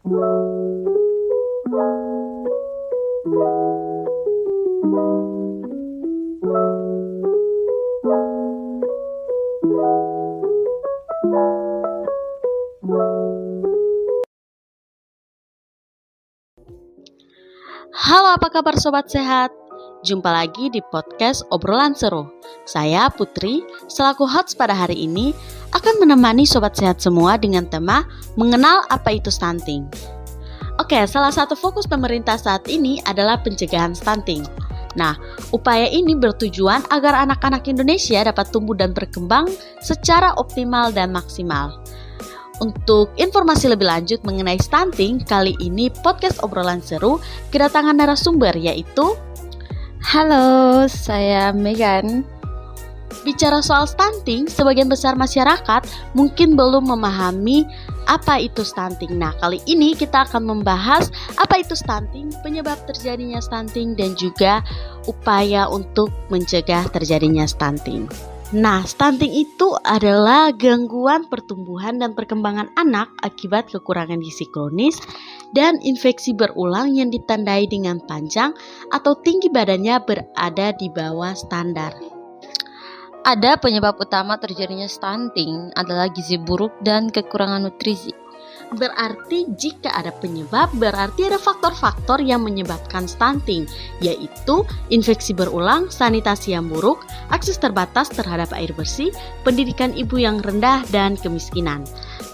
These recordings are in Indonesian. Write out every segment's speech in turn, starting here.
Halo, apa kabar sobat sehat? Jumpa lagi di podcast Obrolan Seru. Saya Putri, selaku host pada hari ini akan menemani sobat sehat semua dengan tema mengenal apa itu stunting. Oke, salah satu fokus pemerintah saat ini adalah pencegahan stunting. Nah, upaya ini bertujuan agar anak-anak Indonesia dapat tumbuh dan berkembang secara optimal dan maksimal. Untuk informasi lebih lanjut mengenai stunting, kali ini podcast Obrolan Seru kedatangan narasumber yaitu Halo, saya Megan. Bicara soal stunting, sebagian besar masyarakat mungkin belum memahami apa itu stunting. Nah, kali ini kita akan membahas apa itu stunting, penyebab terjadinya stunting, dan juga upaya untuk mencegah terjadinya stunting. Nah, stunting itu adalah gangguan pertumbuhan dan perkembangan anak akibat kekurangan gizi kronis dan infeksi berulang yang ditandai dengan panjang atau tinggi badannya berada di bawah standar. Ada penyebab utama terjadinya stunting adalah gizi buruk dan kekurangan nutrisi. Berarti jika ada penyebab, berarti ada faktor-faktor yang menyebabkan stunting, yaitu infeksi berulang, sanitasi yang buruk, akses terbatas terhadap air bersih, pendidikan ibu yang rendah, dan kemiskinan.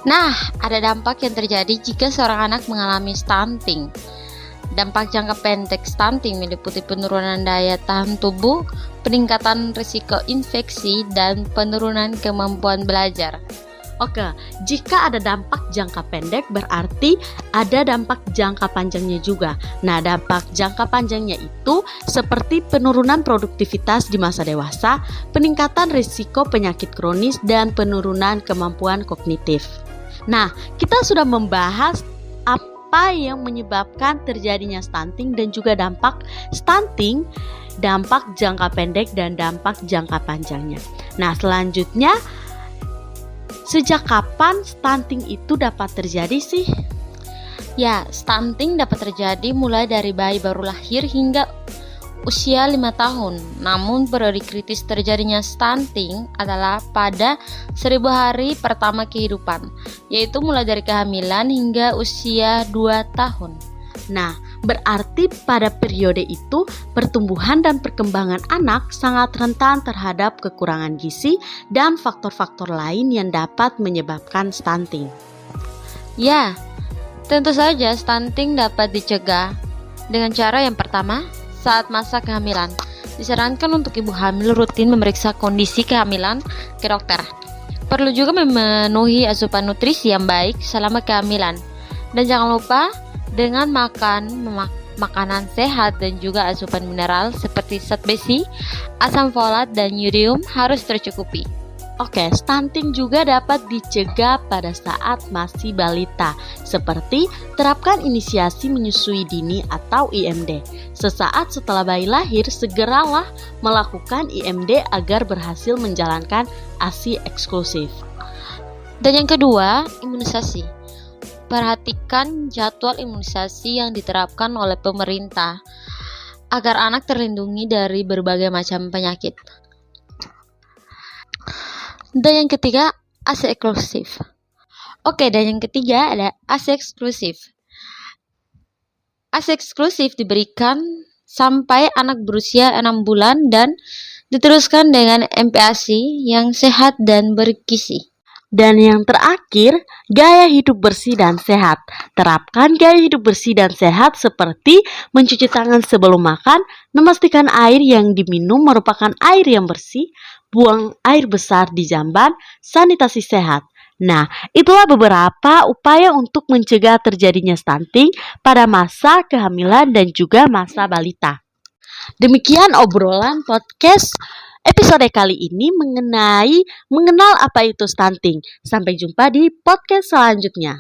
Nah, ada dampak yang terjadi jika seorang anak mengalami stunting. Dampak jangka pendek stunting meliputi penurunan daya tahan tubuh, peningkatan risiko infeksi, dan penurunan kemampuan belajar. Oke, jika ada dampak jangka pendek berarti ada dampak jangka panjangnya juga. Nah, dampak jangka panjangnya itu seperti penurunan produktivitas di masa dewasa, peningkatan risiko penyakit kronis, dan penurunan kemampuan kognitif. Nah, kita sudah membahas apa yang menyebabkan terjadinya stunting dan juga dampak stunting, dampak jangka pendek dan dampak jangka panjangnya. Nah, selanjutnya, sejak kapan stunting itu dapat terjadi sih? Ya, stunting dapat terjadi mulai dari bayi baru lahir hingga usia 5 tahun. Namun periode kritis terjadinya stunting adalah pada 1000 hari pertama kehidupan, yaitu mulai dari kehamilan hingga usia 2 tahun. Nah, berarti pada periode itu pertumbuhan dan perkembangan anak sangat rentan terhadap kekurangan gizi dan faktor-faktor lain yang dapat menyebabkan stunting. Ya, tentu saja stunting dapat dicegah dengan cara yang pertama, saat masa kehamilan. Disarankan untuk ibu hamil rutin memeriksa kondisi kehamilan ke dokter. Perlu juga memenuhi asupan nutrisi yang baik selama kehamilan. Dan jangan lupa dengan makan makanan sehat dan juga asupan mineral seperti zat besi, asam folat, dan yodium harus tercukupi. Oke, stunting juga dapat dicegah pada saat masih balita, seperti terapkan inisiasi menyusui dini atau IMD. Sesaat setelah bayi lahir, segeralah melakukan IMD agar berhasil menjalankan ASI eksklusif. Dan yang kedua, imunisasi. Perhatikan jadwal imunisasi yang diterapkan oleh pemerintah agar anak terlindungi dari berbagai macam penyakit. Dan yang ketiga, ASI eksklusif. Dan yang ketiga ada ASI eksklusif. ASI eksklusif diberikan sampai anak berusia 6 bulan dan diteruskan dengan MPASI yang sehat dan bergizi. Dan yang terakhir, gaya hidup bersih dan sehat. Terapkan gaya hidup bersih dan sehat seperti mencuci tangan sebelum makan, memastikan air yang diminum merupakan air yang bersih, buang air besar di jamban, sanitasi sehat. Nah, itulah beberapa upaya untuk mencegah terjadinya stunting pada masa kehamilan dan juga masa balita. Demikian obrolan podcast episode kali ini mengenai mengenal apa itu stunting. Sampai jumpa di podcast selanjutnya.